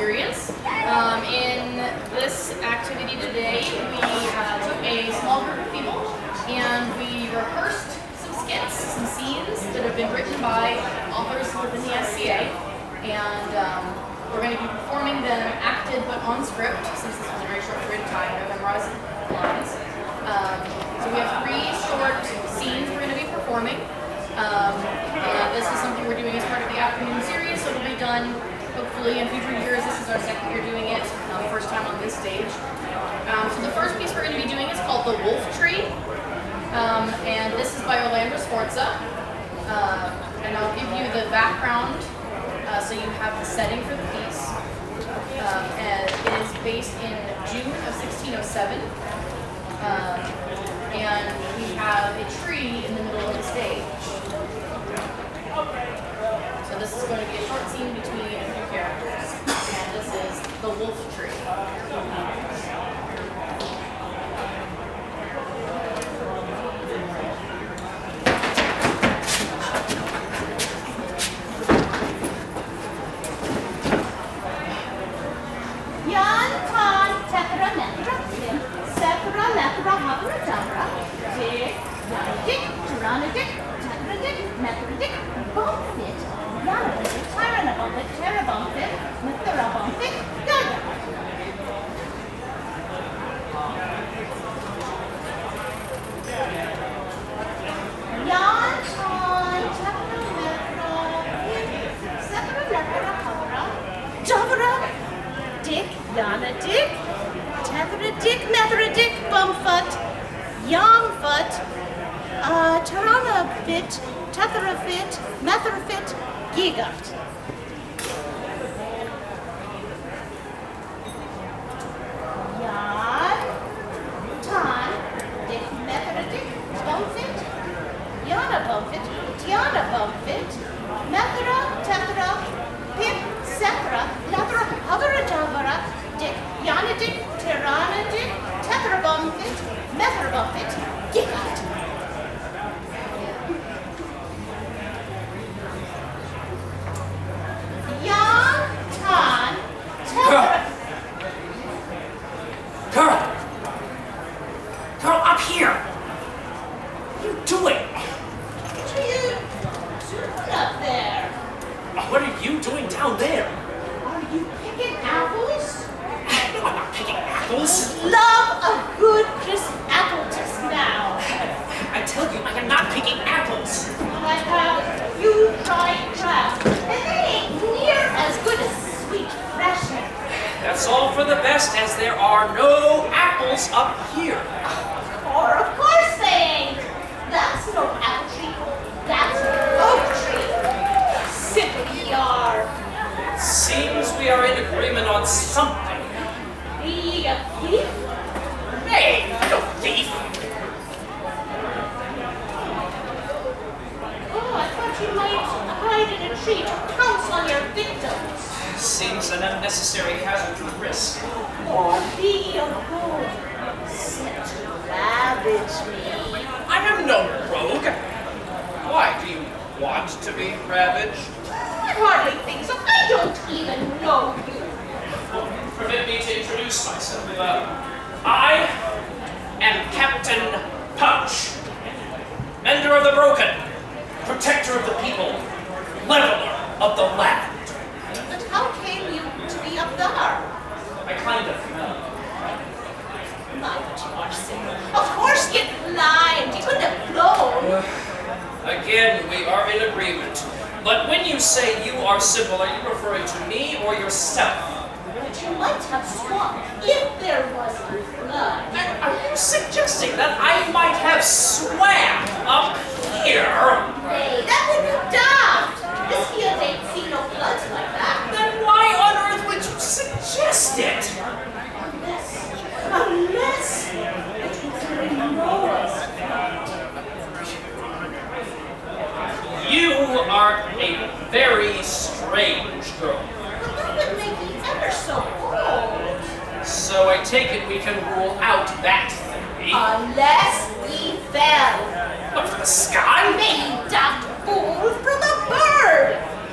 experience. In this activity today, we took a small group of people and we rehearsed some skits, some scenes that have been written by authors within the SCA, and we're going to be performing them acted but on script, since this was a very short period of time, no memorized lines. So we have 3 short scenes we're going to be performing. This is something we're doing as part of the afternoon series, so it'll be done hopefully in future years. This is our second year doing it, first time on this stage. So the first piece we're going to be doing is called The Wolf Tree, and this is by Orlando Sforza. And I'll give you the background so you have the setting for the piece. And it is based in June of 1607. And we have a tree in the middle of the stage. So this is going to be a short scene between a few characters. And this is The Wolf Tree.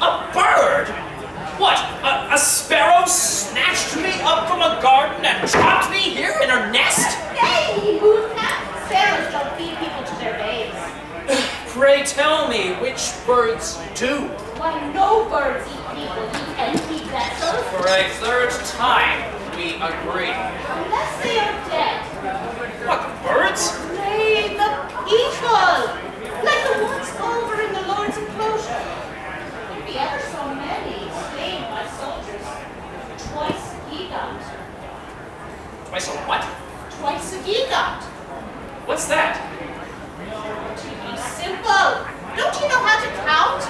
A bird? What? A sparrow snatched me up from a garden and dropped me here in her nest? Hey, Mooncat! Sparrows don't feed people to their babes. Pray tell me, which birds do? Why, no birds eat people. Eat empty vessels. For a third time, we agree. Unless they are dead. What, the birds? Nay, the people! Like the ones over in the Lord's enclosure. There'd be ever so many slain by soldiers. Twice he got. Twice a what? Twice a he got. What's that? To be simple. Don't you know how to count?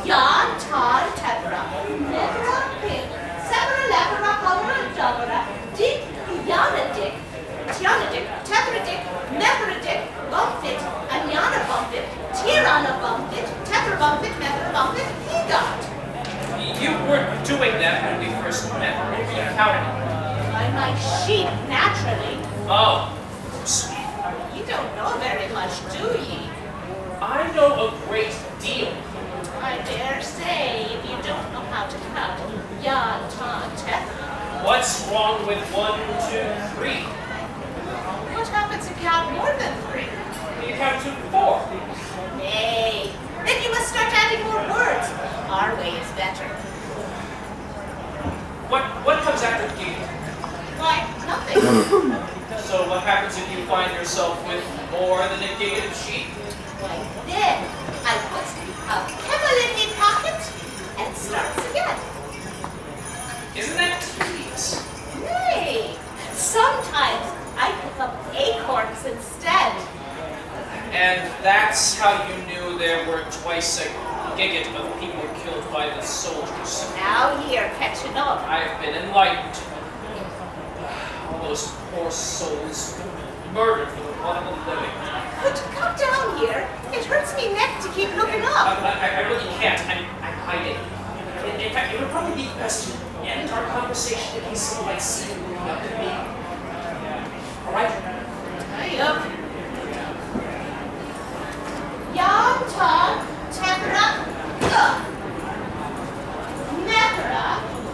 Yan, Tan, Tethra, Nethra, Pig, Severa, Levera, Hovera, Dovera, Dick, Yana Dick, Tiana Dick, Tethra Dick, Nethra Dick, Bumpit, Anyana Bumpit, Tirana Bumpit, Tethra Bumpit, Methra Bumpit, he got. You weren't doing that when we first met. You counted. By my sheep, naturally. Oh. You don't know very much, do ye? I know a great deal. I dare say, if you don't know how to count, Yan, Tan, Tethra. What's wrong with 1, 2, 3? What happens if you count more than 3? You count to 4. Nay, then you must start adding more words. Our way is better. What comes after gate? Why, nothing. So what happens if you find yourself with more than a gated sheep? Why, then I put a pebble in my pocket and starts again. Isn't that tedious? Nay, sometimes I pick up acorns instead. And that's how you knew there were twice a gigot of people killed by the soldiers. Now you're catching up. I've been enlightened. All those poor souls murdered for the love of the living. But come down here. It hurts me neck to keep looking up. I really can't. I'm hiding. In fact, it would probably be best to end our conversation in case someone might see you looking up at me. All right? Hurry up. Yan, Tan, Tethra, Nethra,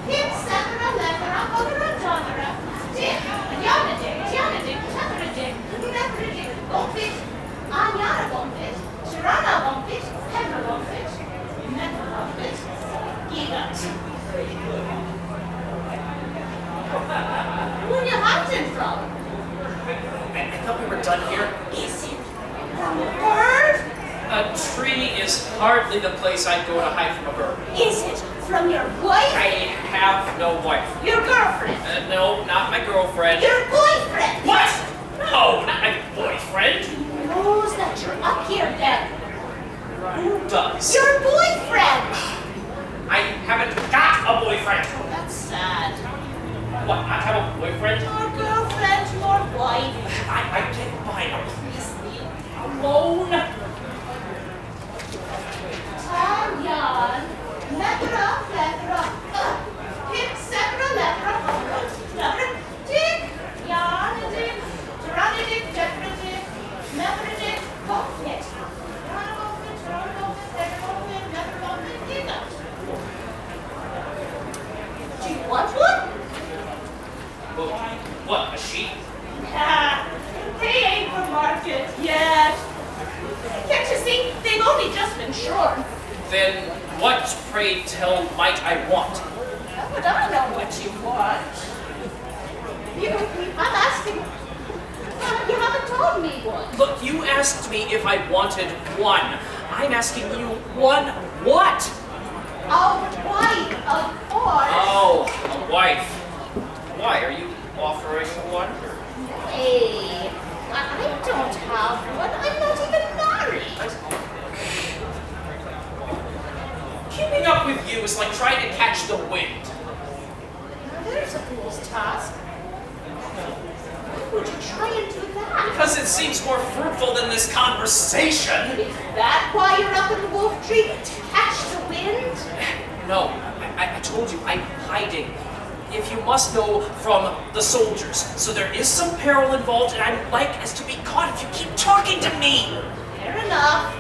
Pip, Sethra, Lethra, Hovera, Dovera, Dick, Yana Dick, Tiana Dick, Tethra Dick, Nethra Dick, Bumpit, Anyana Bumpit, Tirana Bumpit, Hedra Bumpit, Nethra Bumpit, Gigat. Where are you hiding from? I thought we were done here. Is it from a bird? A tree is hardly the place I'd go to hide from a bird. Is it from your wife? I have no wife. Your girlfriend? No, not my girlfriend. Your boyfriend? What? No, not my boyfriend. Who knows that you're up here then? Who does? Your boyfriend! I haven't got a boyfriend. That's sad. What, not have a boyfriend? Your girlfriend, your wife. I can't find a please leave me alone. Yan, Lethra, Lethra, Pip, Sethra, Lethra, Hovera, Dick, Yan, Dick, Tirana Dick, Tethra Dick, Nethra Dick, Bumpit. Tirana Bumpit, Tirana Bumpit, Tethra Bumpit, Nethra Bumpit, Gigat. Do you want one? Well, what, a sheep? Ah, they ain't for market yet. Can't you see? They've only just been shorn. Then what, pray tell, might I want? How would I know what you want? I'm asking. You haven't told me one. Look, you asked me if I wanted one. I'm asking you one what? A wife, of course. Oh, a wife. Why, are you offering one? Hey, I don't have one. I'm not even married. Keeping up with you is like trying to catch the wind. Now there's a fool's task. Why would you try and do that? Because it seems more fruitful than this conversation. Is that why you're up in the wolf tree? To catch the wind? No, I told you, I'm hiding. If you must know, from the soldiers. So there is some peril involved, and I'm like as to be caught if you keep talking to me. Fair enough.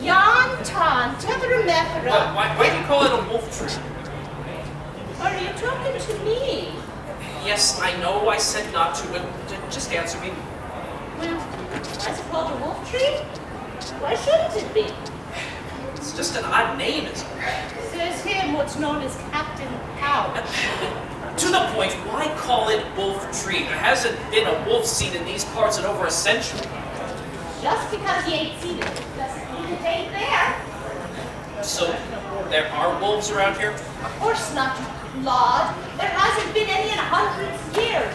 Yan, Tan, Tethra, Methra. Why do you call it a wolf tree? talking to me. Yes, I know I said not to, but just answer me. Well, I suppose a wolf tree? Why shouldn't it be? It's just an odd name, isn't it? Says him what's known as Captain Pouch. To the point, why call it Wolf Tree? There hasn't been a wolf seen in these parts in over a century. Just because you ain't seen it doesn't mean it ain't there. So, there are wolves around here? Of course not, you lord. There hasn't been any in hundreds of years.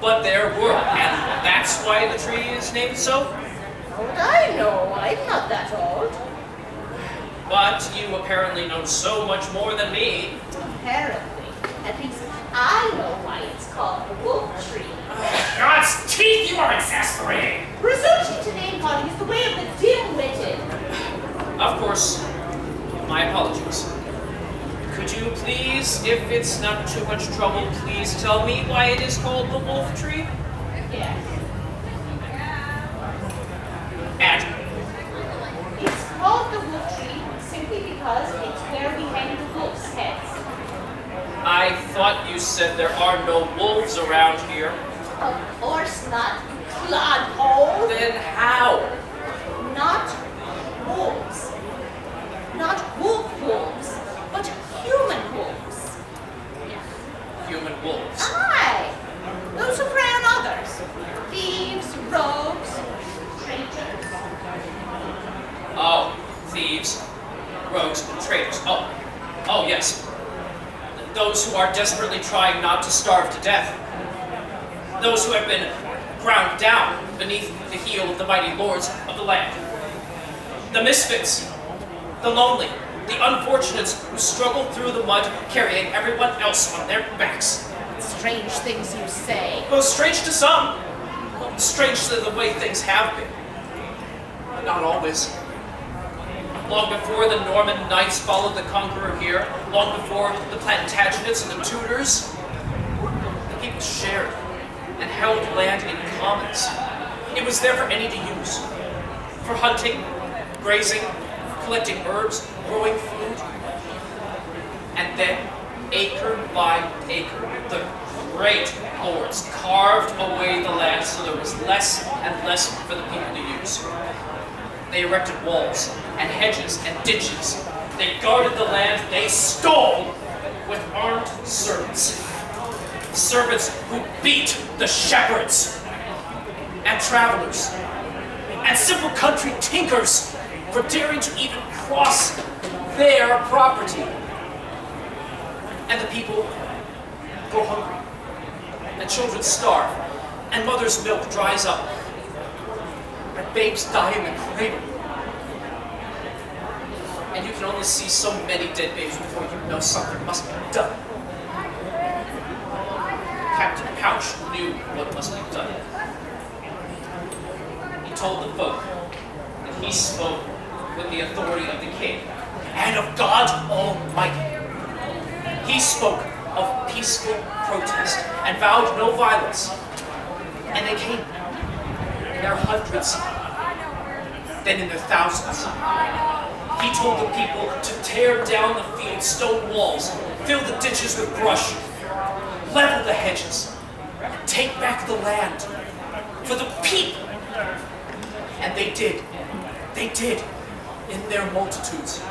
But there were, and that's why the tree is named so? How would I know? I'm not that old. But you apparently know so much more than me. Apparently. At least I know why it's called the wolf tree. God's teeth, you are exasperating! Resorting to name calling is the way of the dim-witted. Of course, my apologies. Could you please, if it's not too much trouble, please tell me why it is called the wolf tree? Yes. And It's called the wolf tree simply because it's where we hang the wolf's heads. I thought you said there are no wolves around here. Of course not, you clodhole. Then how? Not wolves. Not wolves, but human wolves. Human wolves. Aye. Those who prey on others. Thieves, rogues, traitors. Oh, thieves, rogues, and traitors. Oh yes. Those who are desperately trying not to starve to death. Those who have been ground down beneath the heel of the mighty lords of the land. The misfits, the lonely, the unfortunates who struggle through the mud carrying everyone else on their backs. Strange things you say. Well, strange to some. Strange to the way things have been. But not always. Long before the Norman knights followed the conqueror here, long before the Plantagenets and the Tudors, the people shared and held land in commons. It was there for any to use. For hunting, grazing, collecting herbs, growing food. And then, acre by acre, the great lords carved away the land so there was less and less for the people to use. They erected walls and hedges and ditches. They guarded the land they stole with armed servants. Servants who beat the shepherds and travelers and simple country tinkers for daring to even cross their property. And the people go hungry, and children starve, and mother's milk dries up, and babes die in the cradle. And you can only see so many dead babes before you know something must be done. Captain Pouch knew what must be done. He told the folk that he spoke with the authority of the king and of God Almighty. He spoke of peaceful protest and vowed no violence. And they came in their hundreds, then in their thousands. He told the people to tear down the field's stone walls, fill the ditches with brush, level the hedges, and take back the land for the people. And they did. They did, in their multitudes.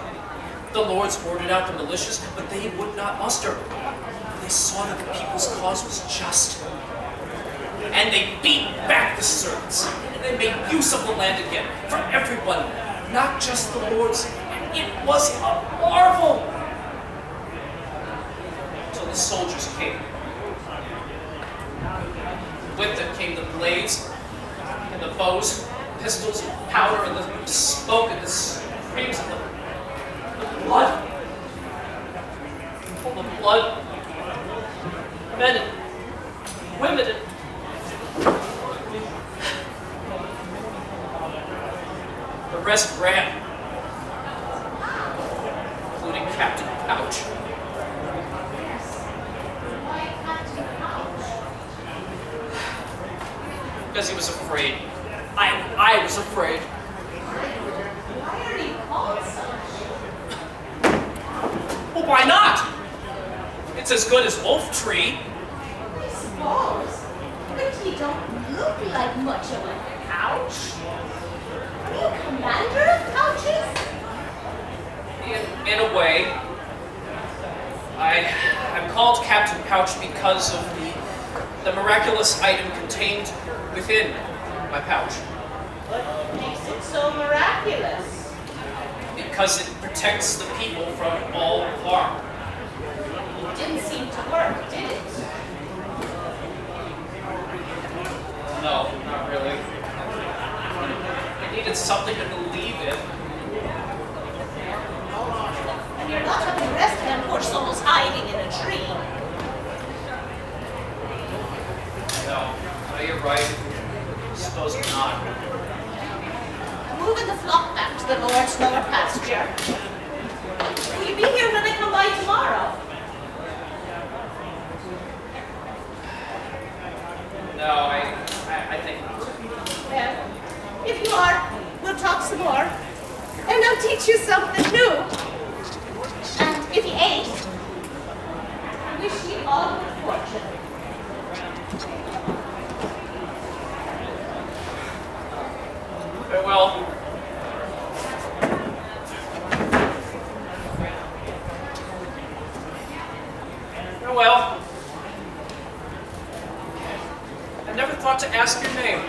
The lords ordered out the militias, but they would not muster. They saw that the people's cause was just. And they beat back the servants, and they made use of the land again for everyone, not just the lords. And it was a marvel. Until the soldiers came. With them came the blades, and the bows, pistols, and powder, and the smoke, and the screams, and the blood. All the blood. Men and women and the rest ran, including Captain Pouch. Why Captain Pouch? Because he was afraid. I was afraid. Why are you called such? Well, why not? It's as good as Wolf Tree. I suppose. But you don't look like much of a pouch. Are you commander of pouches? In a way. I'm called Captain Pouch because of the miraculous item contained within my pouch. What makes it so miraculous? Because it protects the people from all harm. It didn't seem to work, did it? No, not really. I needed something to believe in. And you're not having the rest of them poor souls hiding in a tree. No, you're right. Suppose not. I'm moving the flock back to the Lord's lower pasture. Will you be here when I come by tomorrow? No, I think not. Well, if you are, we'll talk some more. And I'll teach you something new. And if you ain't, I wish you all good fortune. Farewell. Farewell. I never thought to ask your name.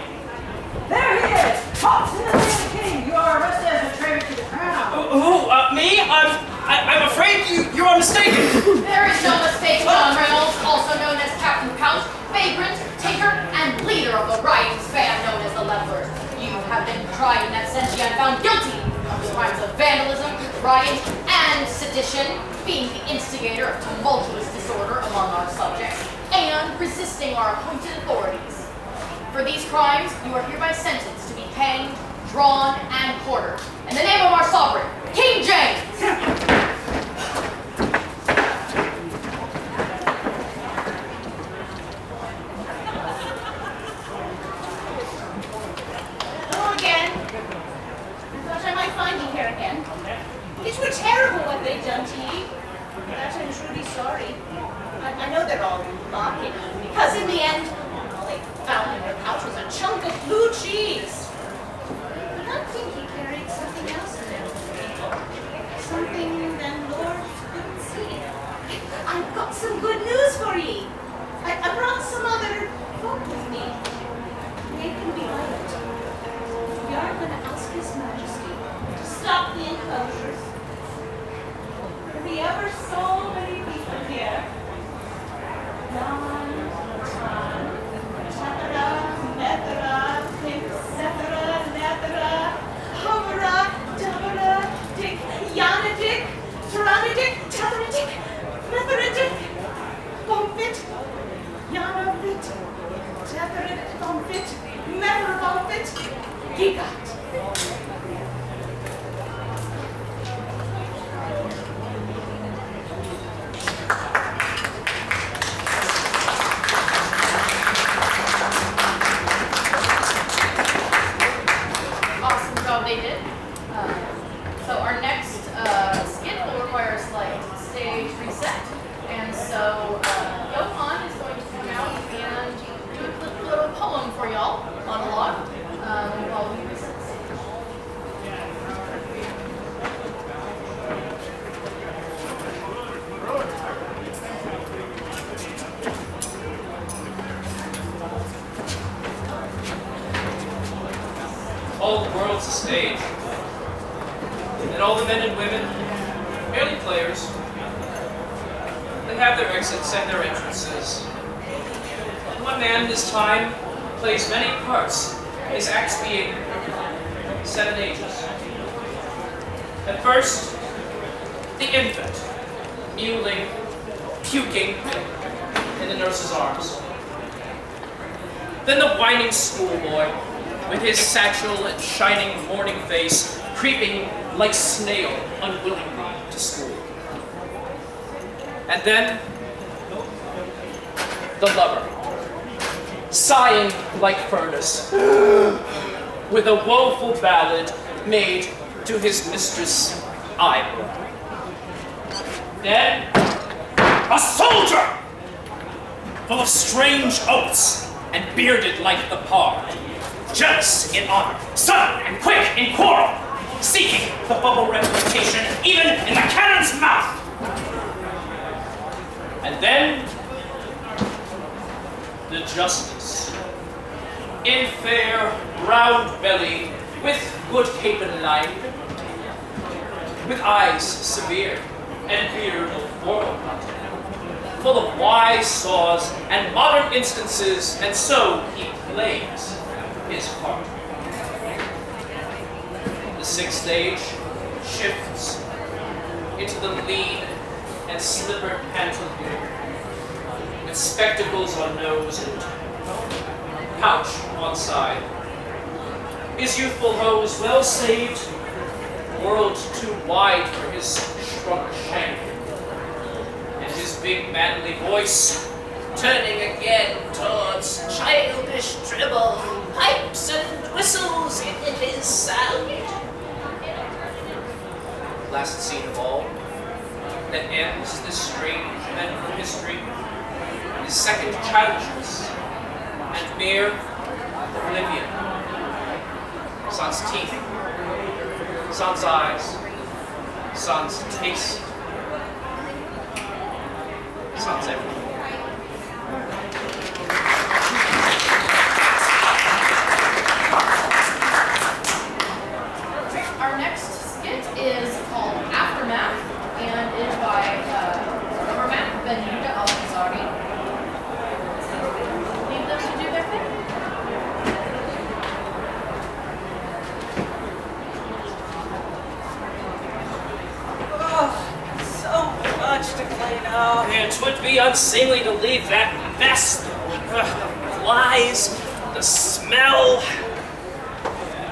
There he is! Pops in the name of the king! You are arrested as a traitor to the crown! Who? Me? I'm afraid you are mistaken. There is no mistake, John Reynolds, also known as Captain Pouch, vagrant, taker, and leader of the rioting band known as the Levelers. You have been tried in absentia and found guilty of the crimes of vandalism, riot, and sedition, being the instigator of tumultuous disorder among our subjects, and resisting our appointed authorities. For these crimes, you are hereby sentenced to be hanged, drawn, and quartered. In the name of our sovereign, King James! Hello again. I thought I might find you here again. It were terrible what they've done to ye. That I'm truly sorry. I know they're all mocking you, because in the end, all they found in their pouch was a chunk of blue cheese. But I think he carried something else in there for people. Something that Lord couldn't see. I've got some good news for ye. I brought some other folk with me. They can be honored. We are going to ask His Majesty to stop the enclosures. There'll be ever so many people here. Don, Tan, Tatara, Methara, Pink, Nethara, Hovera, Davara, Dick, Yanadick, Tyrannidick, Tataridick, Methodic, Bumpit, Yanavit, Tatharid, Bumpit, Methara, Bumpit, Gigot. Awesome job they did. So our next skit will require a slight stage reset. And so Johan is going to come out and do a quick little poem for y'all, monologue, while we reset the stage. All the world's a stage. And all the men and women, merely players. They have their exits and their entrances. And one man this time plays many parts, his acts being 7 ages. At first, the infant, mewling, puking in the nurse's arms. Then the whining schoolboy, with his satchel and shining morning face, creeping like snail unwillingly to school. And then, the lover, sighing like furnace, with a woeful ballad made to his mistress' eyebrow. Then, A soldier! Full of strange oaths and bearded like the pard. Jealous in honor, sudden and quick in quarrel, seeking the bubble reputation even in the cannon's mouth. And then the justice, in fair, round belly, with good capen line, with eyes severe and beard of formal cut, full of wise saws and modern instances, and so he plays his part. The sixth stage shifts into the lean and slippered pantaloon, with spectacles on nose and pouch on side. His youthful hose well saved, world too wide for his shrunk shank, and his big manly voice turning again towards childish treble, pipes and whistles in his sound. Last scene of all, that ends this strange eventful history, is second childishness and mere oblivion. Sans teeth, sans eyes, sans taste, sans everything. Our next skit is called Aftermath and is by Daibhidh and leave them to do their thing. Oh, so much to clean up. It would be unseemly to leave that mess. The flies, the smell.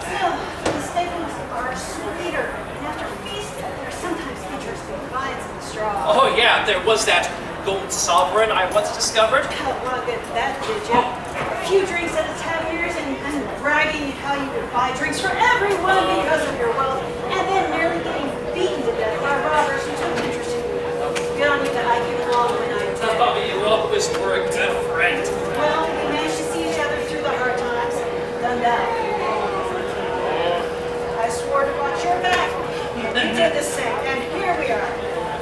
Still, the staples are sweeter, and after feasting, there's sometimes interesting finds in the straw. Oh yeah, there was that gold sovereign I once discovered. How long did that did you? A few drinks at the taverniers and bragging how you would buy drinks for everyone because of your wealth, and then nearly getting beaten to death by robbers who took interest in you. Good on you that I came along when I did. Oh, you always were a good friend. Well, we managed to see each other through the hard times. Done that. I swore to watch your back. You did the same, and here we are.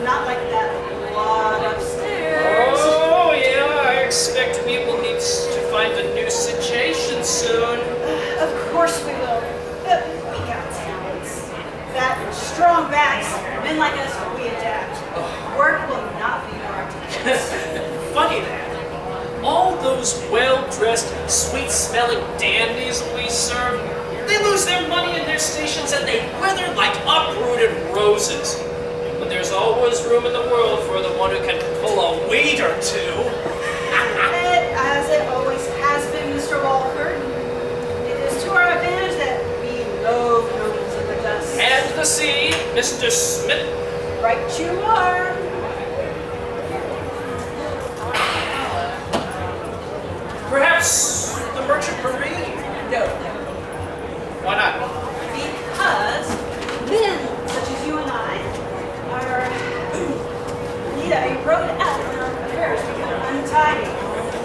Not like that lot upstairs. Oh yeah, I expect we will need to find a new situation soon. Of course we will. But we got talents. That strong backs, men like us, we adapt. Work will not be hard to get. Funny that. All those well-dressed, sweet-smelling dandies we serve, they lose their money in their stations and they wither like uprooted roses. But there's always room in the world for the one who can pull a weed or two. As it always has been, Mr. Walker. It is to our advantage that we loathe nobles in the dust. And the sea, Mr. Smith. Right you are. Perhaps the merchant marine? No. Why not? Because men such as you and I are need a road out when our affairs become untidy.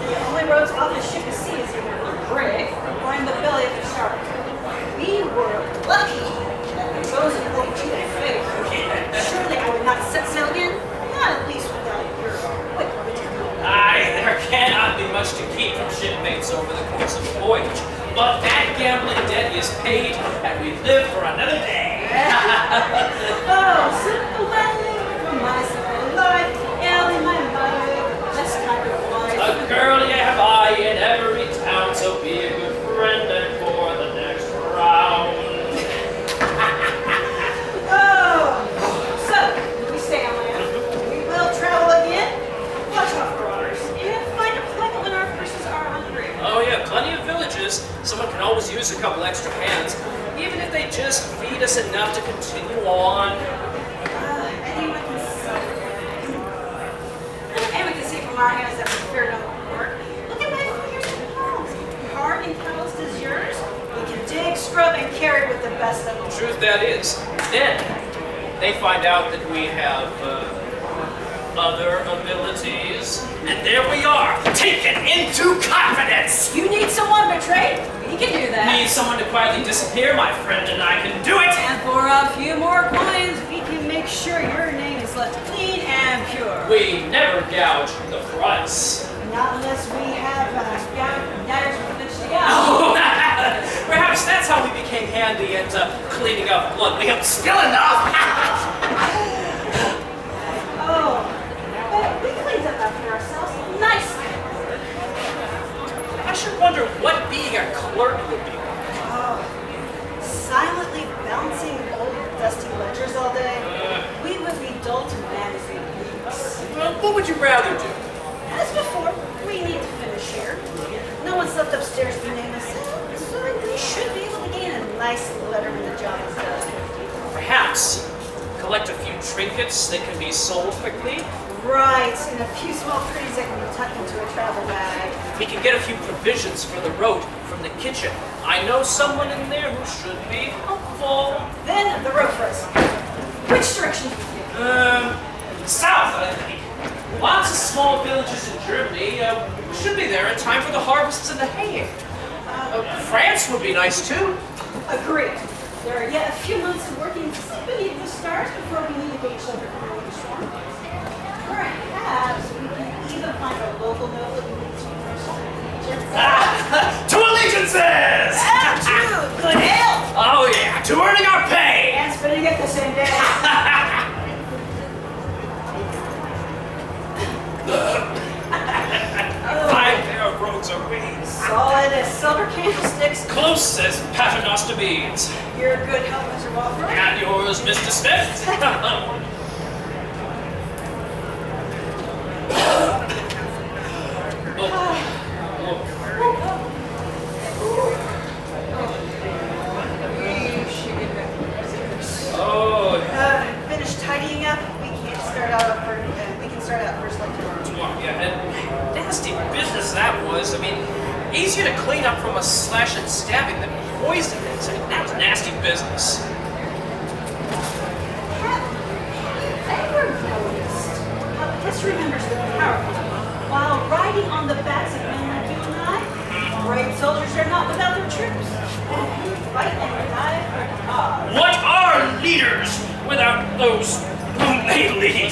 The only roads off the ship at sea is either a brig or in the belly of the shark. We were lucky that the chosen hold you in favor. Surely I would not set sail again, not at least without your quick wit. Aye, there cannot be much to keep from shipmates over the course of the voyage. But that gambling debt is paid, and we live for another day. Oh, simple landing from my simple life, Ellie, my mother, this kind of life. A girl you have I in every town, so be a good friend and for the next round. Oh, so we stay on land. We will travel again. Watch out for otters. And find a place when our purses are hungry. Oh yeah, plenty of villages. Someone can always use a couple extra hands, even if they just feed us enough to continue on. Anyone can see. Anyone can see from our hands that we fared no work. Look at my fingers and palms. Hard and calloused as yours. We can dig, scrub, and carry with the best of them. Truth that is. Then they find out that we have other abilities. And there we are, taken into confidence! You need someone betrayed? We can do that. Need someone to quietly disappear, my friend, and I can do it! And for a few more coins, we can make sure your name is left clean and pure. We never gouge the price. Not unless we have daggers with which to go. Oh, perhaps that's how we became handy at cleaning up blood. We don't spill enough! Oh, but we cleaned up after ourselves nicely. I should wonder what being a clerk would be like. Oh, silently bouncing old dusty ledgers all day. We would be dull to managing weeks. Well, what would you rather do? As before, we need to finish here. No one's left upstairs to name us, so we should be able to gain a nice letter when the job is done. Perhaps collect a few trinkets that can be sold quickly. Right, and a few small pretties that can be tucked into a travel bag. We can get a few provisions for the road from the kitchen. I know someone in there who should be helpful. Then the road for us. Which direction do you think? South, I think. Lots of small villages in Germany. We should be there in time for the harvests and the haying. France would be nice too. Agreed. There are yet a few months of working beneath the stars before we need to get each other from the storm. Perhaps we can even find a local noble who needs to To allegiances! and to good ale! Oh yeah, to earning our pay! And spending it the same day. Five pair of rogues are wings. Solid as silver candlesticks. Close as paternoster beads. Your good health, Mr. Walford. And yours, Mr. Smith. Finished tidying up. We can start out first like tomorrow. Yeah, and nasty business that was. I mean, easier to clean up from a slash and stabbing than poisoning. I mean, that was nasty business. Have you ever noticed how history remembers the powerful while riding on the backs of men like you and I? Brave soldiers are not without their troops. Who fight and die for the cause. What are leaders without those whom they lead?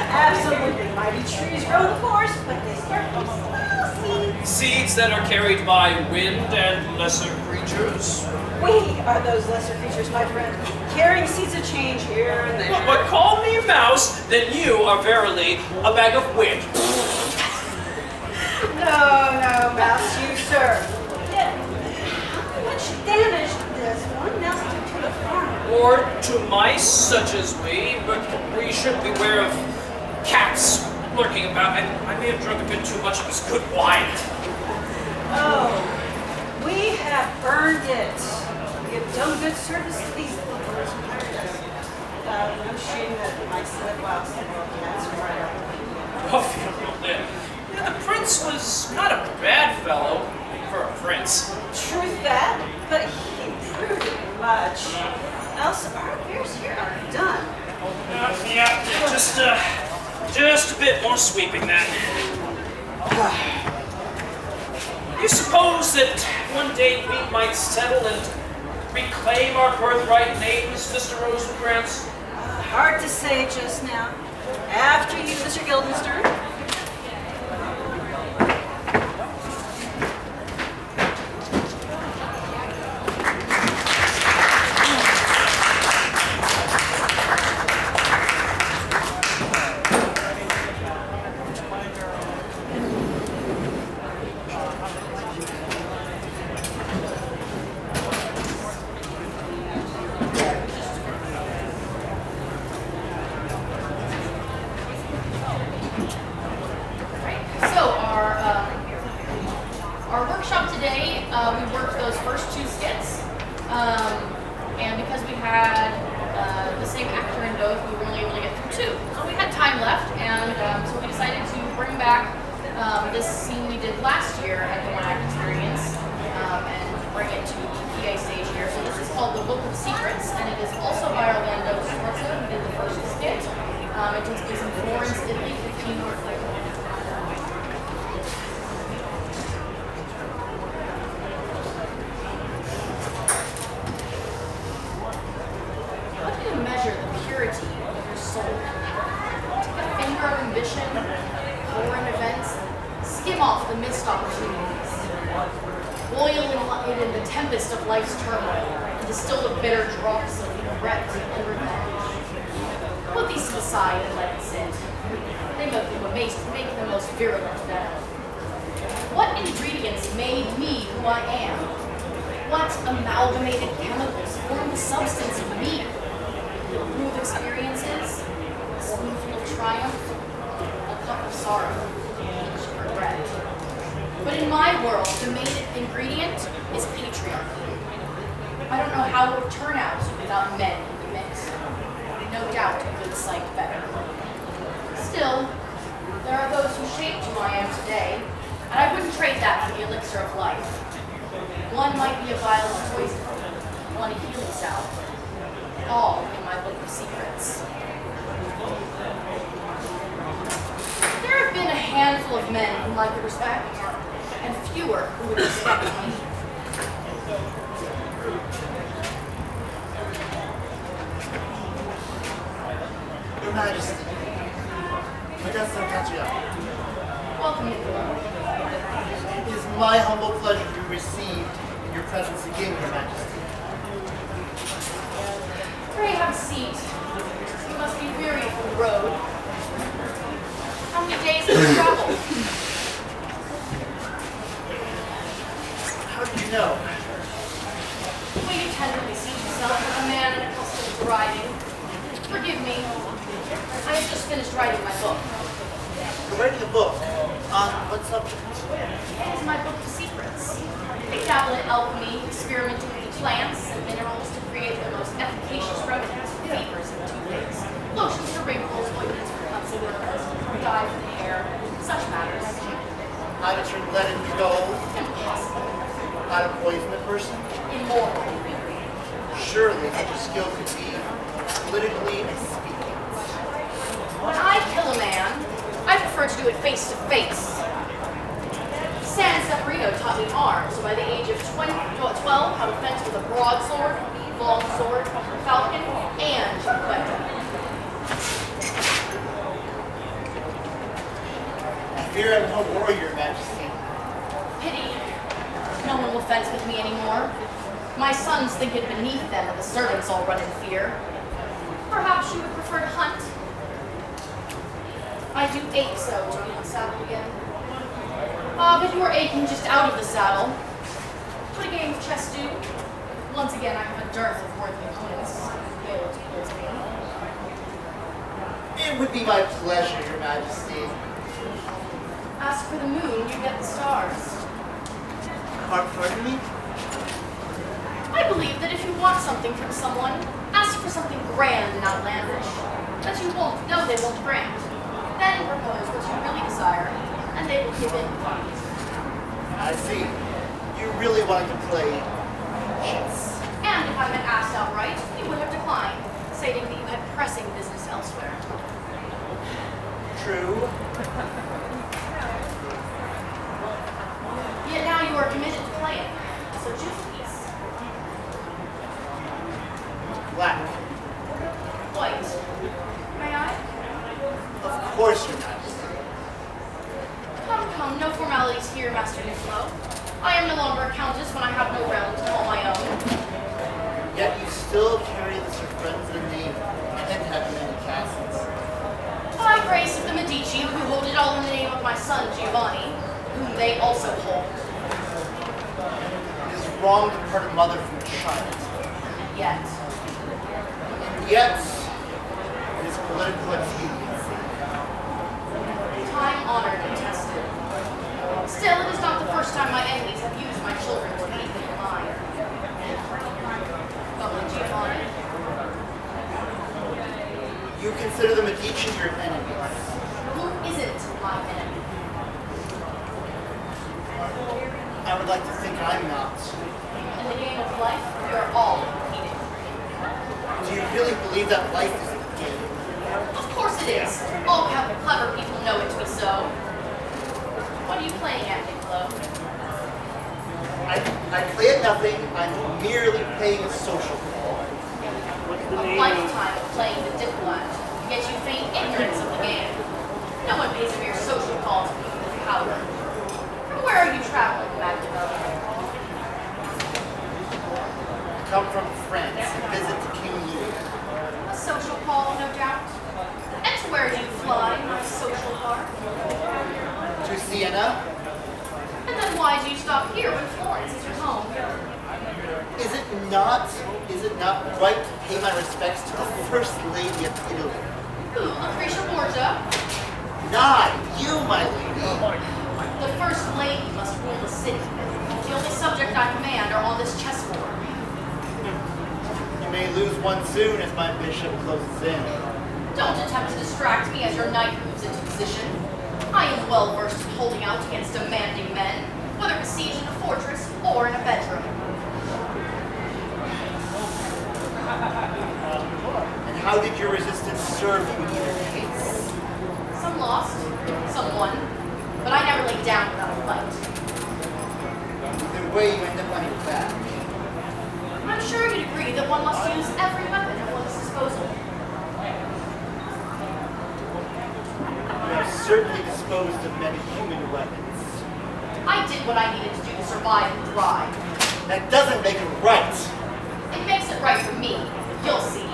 Absolutely. Mighty trees grow in the forest, but they start from small seeds. Seeds that are carried by wind and lesser creatures. We are those lesser creatures, my friend, carrying seeds of change here and there. But call me a mouse, then you are verily a bag of wind. No, mouse, you, sir. Yet, how much damage does one mouse do to a farmer? Or to mice, such as we, but we should beware of cats lurking about, and I may have drunk a bit too much of this good wine. Oh, we have earned it. We have done good service to these little birds who hired us. No shame that mice live while several cats are right up. Oh, the prince was not a bad fellow for a prince. Truth that, but he improved it much. Else our affairs here are done. Yeah, just a bit more sweeping then. You suppose that one day we might settle and reclaim our birthright names, Mr. Rosencrantz? Hard to say just now. After you, Mr. Guildenstern. Our workshop today, we worked those first two skits, and because we had the same actor in both, we were only able to get through two. So we had time left, and so we decided to bring back this scene we did last year at the One Act Experience, and bring it to the PA stage here. So this is called The Book of Secrets, and it is also by Orlando Sforza, who did the first skit. It takes place in skim off the missed opportunities, boil in the tempest of life's turmoil, and distill the bitter drops of regret and revenge. Put these to the side and let it sit. They make the most virulent venom. What ingredients made me who I am? What amalgamated chemicals form the substance of me? A brew of experiences, a spoonful of triumph, a cup of sorrow, each regret. But in my world, the main ingredient is patriarchy. I don't know how it would turn out without men in the mix. No doubt a good sight better. Still, there are those who shaped who I am today, and I wouldn't trade that for the elixir of life. One might be a vial of poison, one a healing salve, all in my book of secrets. There have been a handful of men whom I could respect, and fewer who would respect me. Your Majesty, my guests have got you up. Welcome, Nicola. It is my humble pleasure to be received in your presence again, Your Majesty. Pray have a seat. You must be weary from the road. How many days have you traveled? How did you know? Will you tenderly seat yourself like a man unaccustomed to riding? Forgive me. I have just finished writing my book. You're writing a book. On what subject? It is my book of secrets. I dabble in alchemy, experimenting with plants and minerals to create the most efficacious remedies for fevers and toothaches, lotions for wrinkles, ointments for cuts and burns, dye for the hair, such matters. How to turn lead into gold? Impossible. How to poison a person? Immoral. Surely such a skill could be politically expedient. When I kill a man, I prefer to do it face to face. San Severino taught me arms, so by the age of 12, how to fence with a broadsword, long sword, falcon, and weapon. I fear I'm no warrior, Your Majesty. Pity. No one will fence with me anymore. My sons think it beneath them that the servants all run in fear. Perhaps you would prefer to hunt? I do ache so to be in the saddle again. But you are aching just out of the saddle. What a game of chess do? Once again, I have a dearth of worthy opponents. Able to pull to me. It would be my pleasure, Your Majesty. Ask for the moon, you get the stars. Pardon me? I believe that if you want something from someone, ask for something grand and outlandish that you won't know they won't grant. Then propose what you really desire, and they will give in. I see. You really wanted to play chess. And if I had asked outright, you would have declined, stating that you had pressing business elsewhere. True. Yet now you are committed to play it, so choose a piece. Black. White. May I? Of course, Your Majesty. Come, no formalities here, Master Niccolo. I am no longer a countess when I have no realm to call my own. Yet you still carry the Sir name and have many castles. By grace of the Medici, who hold it all in the name of my son Giovanni, whom they also hold. It is wrong to part a mother from a child. And yet, And yet, it is political expediency. time honored and tested. Still, it is not the first time my enemies have used my children to lead me in mine. But with Giovanni, You consider the Medici your enemies. who isn't my enemy? I would like to think I'm not. In the game of life, we are all competing. Do you really believe that life is a game? Of course it is. All clever people know it to be so. What are you playing at, Niccolo? I play at nothing. I'm merely paying a social call. A lifetime of playing the diplomat, yet you feign ignorance of the game. No one pays a mere social call to people with power. traveling back to Belgium. I come from France and visit to King Louis. A social call, no doubt. And to where do you fly, my social heart? To Siena. And then why do you stop here when Florence is your home? Is it not right to pay my respects to the First Lady of Italy? Who, Lucretia Borgia? Not you, my lady. The First Lady must rule the city. The only subject I command are on this chessboard. You may lose one soon as my bishop closes in. Don't attempt to distract me as your knight moves into position. I am well versed in holding out against demanding men, whether besieged in a fortress or in a bedroom. And how did your resistance serve you in either case? Some lost, some won, but I never laid down without a fight. Either way, you end up on your back. I'm sure you'd agree that one must use every weapon at one's disposal. You have certainly disposed of many human weapons. I did what I needed to do to survive and thrive. That doesn't make it right. It makes it right for me. You'll see.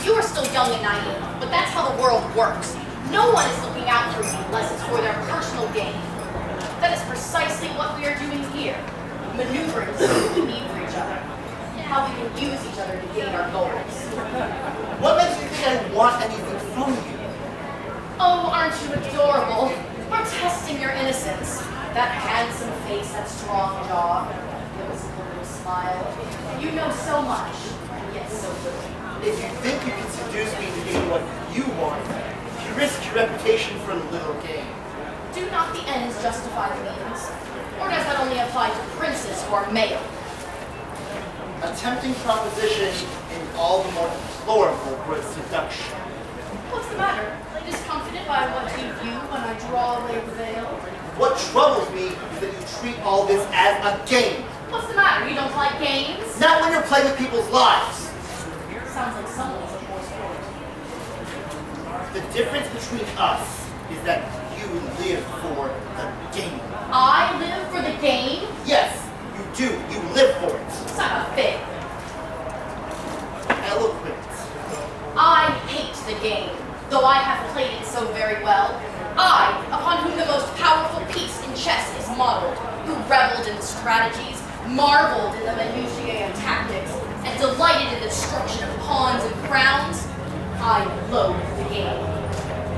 You are still young and naive, but that's how the world works. No one is looking out for me unless it's for their personal gain. That is precisely what we are doing here. Maneuvering so we need for each other. How we can use each other to gain our goals. What makes you think I want anything from you? Oh, aren't you adorable? We're testing your innocence. That handsome face, that strong jaw, those little smile. You know so much, and yet so little. If you think you can seduce me to gain what you want, you risk your reputation for a little gain. Do not the ends justify the means? Or does that only apply to princes who are male? A tempting proposition and all the more deplorable for its seduction. What's the matter? Discomfited by what you view when I draw away the veil? What troubles me is that you treat all this as a game. What's the matter? You don't like games? Not when you're playing with people's lives. Sounds like someone's a poor sport. The difference between us is that you live for the game. I live for the game? Yes, you do. You live for it. Son of a bitch. Eloquent. I hate the game, though I have played it so very well. I, upon whom the most powerful piece in chess is modeled, who reveled in the strategies, marveled in the minutiae of tactics, and delighted in the destruction of pawns and crowns, I loathe the game.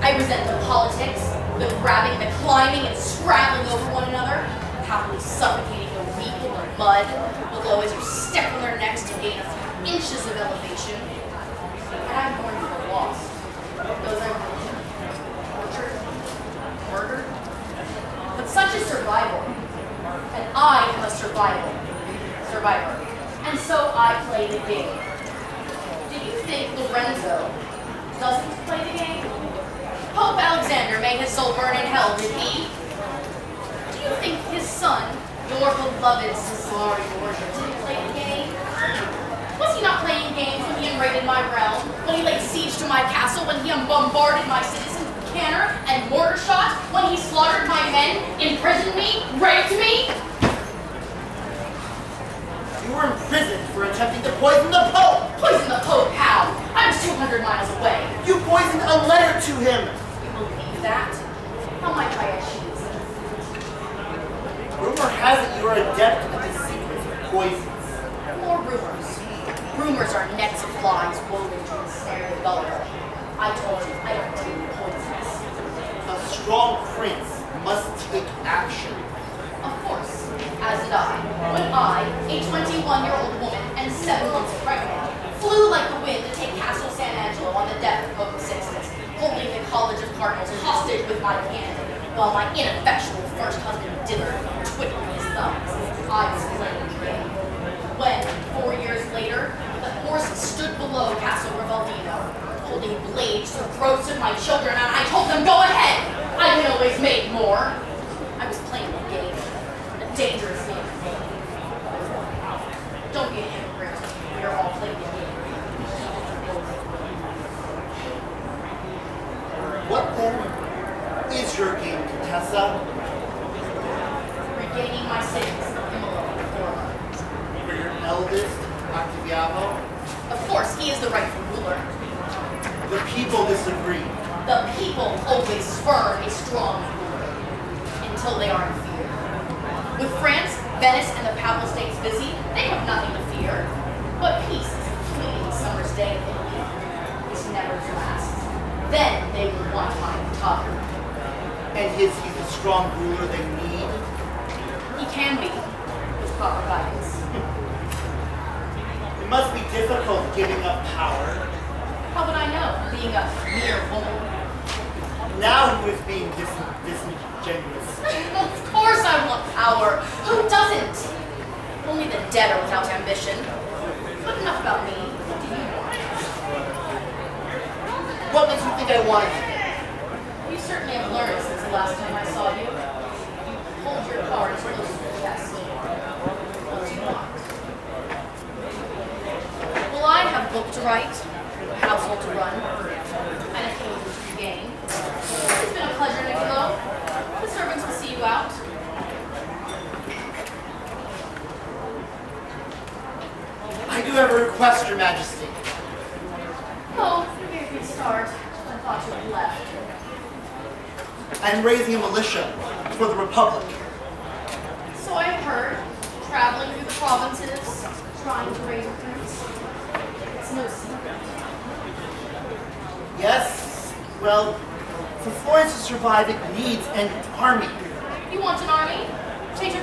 I resent the politics, the grabbing, the climbing, and scrabbling over one another, happily suffocating the weak in the mud, below as you step on their necks to gain a few inches of elevation. And I'm going to the lost. Those are tortured, murdered. But such is survival. And I am a survivor. And so I play the game. Do you think Lorenzo doesn't play the game? Pope Alexander made his soul burn in hell, did he? Do you think his son, your beloved Cesare Borgia, didn't play the game? Was he not playing games when he invaded my realm? When he laid siege to my castle? When he bombarded my citizens with cannon and mortar shot? When he slaughtered my men, imprisoned me, raped me? You were imprisoned for attempting to poison the Pope! Poison the Pope how? I was 200 miles away. You poisoned a letter to him! You believe that? How might I achieve? Rumor has it you are adept at the secrets of poisons. More rumors. Rumors are nets of flies woven to ensnare the gullible. I told you, I don't take poisons. A strong prince must take action. Of course, as did I. When I, a 21-year-old woman and 7 months pregnant, flew like the wind to take Castle San Angelo on the death of Pope Sixtus, holding the College of Cardinals hostage with my cannon, while my ineffectual first husband dithered, twiddling his thumbs. I was playing the game. When, 4 years later, the horse stood below Castle Rivaldino, holding blades to the throats of my children, and I told them, go ahead! I can always make more. I was playing the game. A dangerous game. Don't be a hypocrite. We are all playing the game. What then is your game, Contessa? regaining my cities of Imola and Orla. For your eldest, Octaviano, Of course, he is the rightful ruler. the people disagree. The people always spurn a strong ruler until they are in fear. With France, Venice, and the Papal States busy, they have nothing to fear. But peace is a fleeting summer's day in Italy. This never lasts. Then they will want my totter. And he's the strong ruler they need. He can be, with proper guidance. It must be difficult giving up power. How would I know, being a mere woman? Now he was being disingenuous. Of course I want power. Who doesn't? Only the dead are without ambition. But enough about me. What do you want? What makes you think I want it? You certainly have learned since the last time I saw you. You hold your cards close to the chest. What do you want? Well, I have book to write, a household to run, and a kingdom to gain. It's been a pleasure, Niccolo. The servants will see you out. I do have a request, Your Majesty. Oh, very good start. I thought you had left. I am raising a militia for the Republic. So I have heard, traveling through the provinces, trying to raise recruits. It's no secret. Yes, well, for Florence to survive, it needs an army. You want an army? Take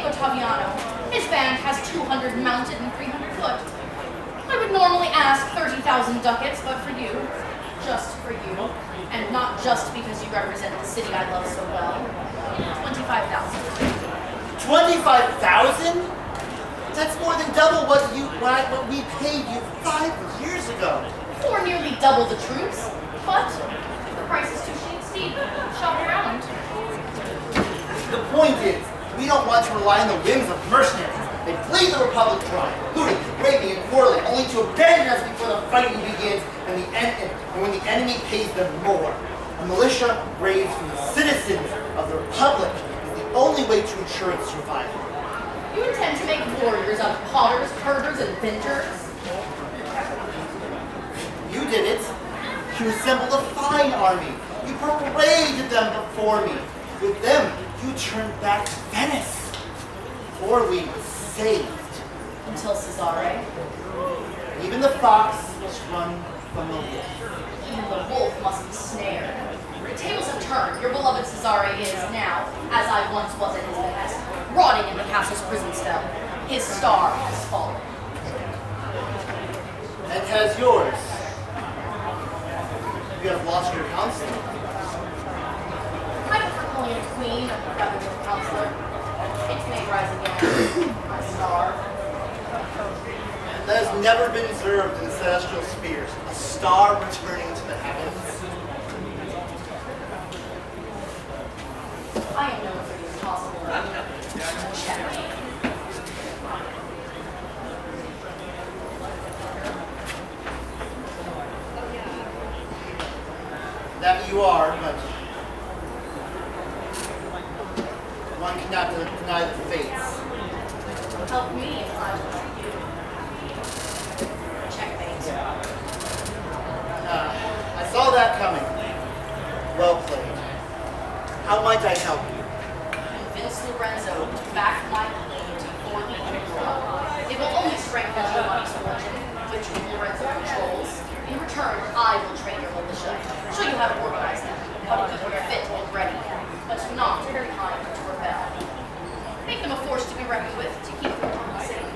Ottaviano. His band has 200 mounted and 300 foot. I would normally ask 30,000 ducats, but for you, just for you, and not just because you represent the city I love so well, 25,000. 25,000? That's more than double what we paid you 5 years ago. Or nearly double the troops. But if the price is too steep, shop around. The point is, we don't want to rely on the whims of mercenaries. They bleed the Republic dry, looting, raping, and quarreling, only to abandon us before the fighting begins and when the enemy pays them more. A militia raised from the citizens of the Republic is the only way to ensure its survival. You intend to make warriors out of potters, herders, and vintners? You did it. You assembled a fine army. You paraded them before me. With them, you turned back Venice. Orly was saved. Until Cesare. Even the fox must run from the wolf. Even the wolf must be snared. The tables have turned. Your beloved Cesare is now, as I once was at his behest, rotting in the castle's prison cell. His star has fallen. And has yours. You have lost your counselor. I prefer calling it a queen rather than a counselor. It may rise again, my star. That has never been observed in the celestial spheres. A star returning to the heavens. I am known for the impossible. Check. That you are, but one cannot deny the fates. Help me if I will help you. Checkmate. I saw that coming. Well played. How might I help you? Convince Lorenzo to back my claim to 4 legion of Rome. It will only strengthen Giovanni's fortune, which Lorenzo controls. In return, I will train your militia, show you how to organize them, how to keep them fit and ready, but not very time to rebel. Make them a force to be reckoned with to keep them on the city.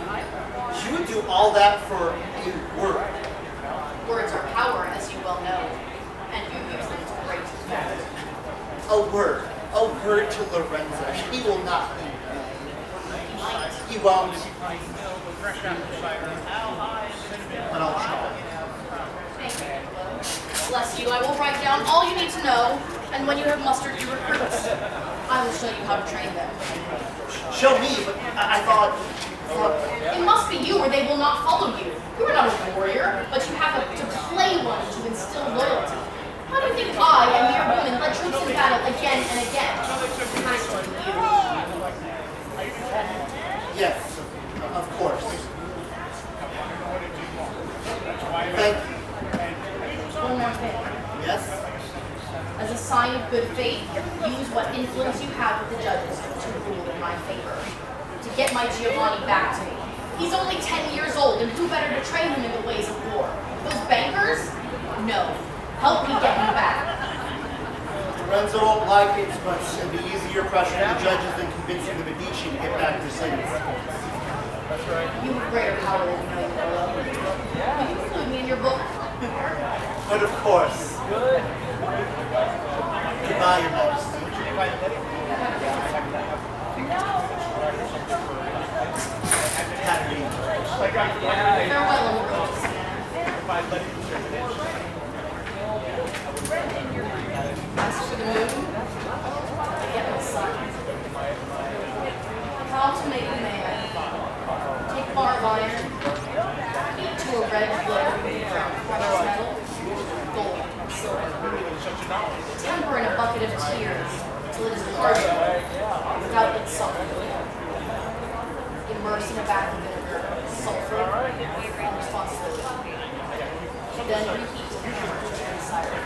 You would do all that for a word. Words are power, as you well know, and you use them to great effect. A word to Lorenzo. He will not. He might. He won't. But I'll try. Thank you, Angelo. Bless you, I will write down all you need to know, and when you have mustered your recruits, I will show you how to train them. Show me, but I thought. It must be you or they will not follow you. You are not a warrior, but you have to play one to instill loyalty. How do you think I, a mere woman, led troops in battle again and again? As for you, good faith, use what influence you have with the judges to rule in my favor. To get my Giovanni back to me. He's only 10 years old, and who better to train him in the ways of war? Those bankers? No. Help me get him back. Lorenzo won't like it, but it'll be easier pressuring the judges than convincing the Medici to get back their cities. That's right. You have greater power than you know, Niccolo. Will you include me in your book? But of course. Good. Goodbye, Your Majesty. Farewell, old rose. As for the moon, I get my sun. How to make a man. Take bar of iron, heat to a red glow from precious metal, gold, and silver. Temper in a bucket of tears till it is hardened without its sulfur. Immerse in a bath of vinegar, sulfur, and responsibility. Then reheat the hammer to turn siren.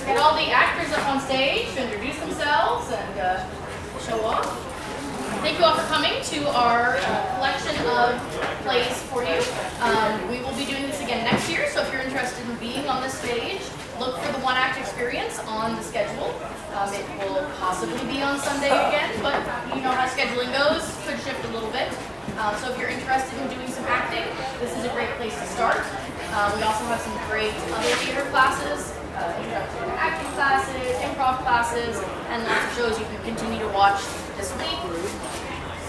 Get all the actors up on stage to introduce themselves and show off. Thank you all for coming to our collection of plays for you. We will be doing this again next year, so if you're interested in being on this stage, look for the one-act experience on the schedule. It will possibly be on Sunday again, but you know how scheduling goes, could shift a little bit. So if you're interested in doing some acting, this is a great place to start. We also have some great other theater classes, introduction to acting classes, improv classes, and lots of shows you can continue to watch this week.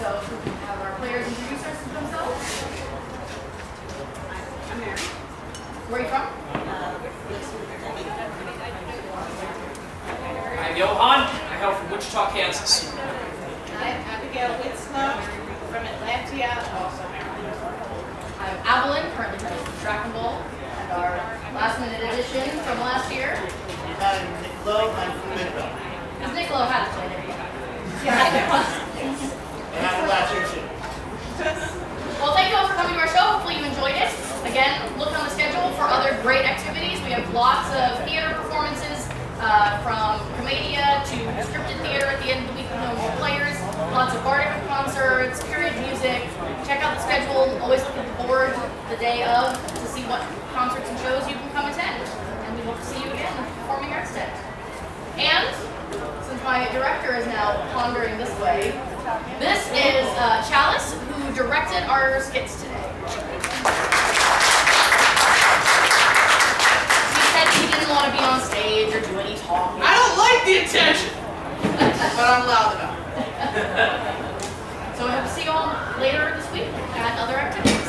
So we can have our players introduce themselves. I'm Mary. Where are you from? I'm Johan. I hail from Wichita, Kansas. I'm Abigail Witzlow from Atlantia, also Maryland. I'm Aibhilin, currently playing Dragon Ball, and our last-minute addition from last year. I'm Niccolo. I'm from Midville. Because Niccolo had to play there. And I'm Latcher too. Well, thank you all for coming to our show. Hopefully you enjoyed it. Again, look on the schedule for other great activities. We have lots of theater performances, from commedia to scripted theater at the end of the week with no more players. Lots of bardic concerts, period music. Check out the schedule. Always look at the board the day of to see what concerts and shows you can come attend. And we hope to see you again at the Performing Arts Tent. And since my director is now pondering this way, this is Chalice, who directed our skits today. He said he didn't want to be on stage or do any talking. I don't like the attention, but I'm loud enough. So I hope to see you all later this week at other activities.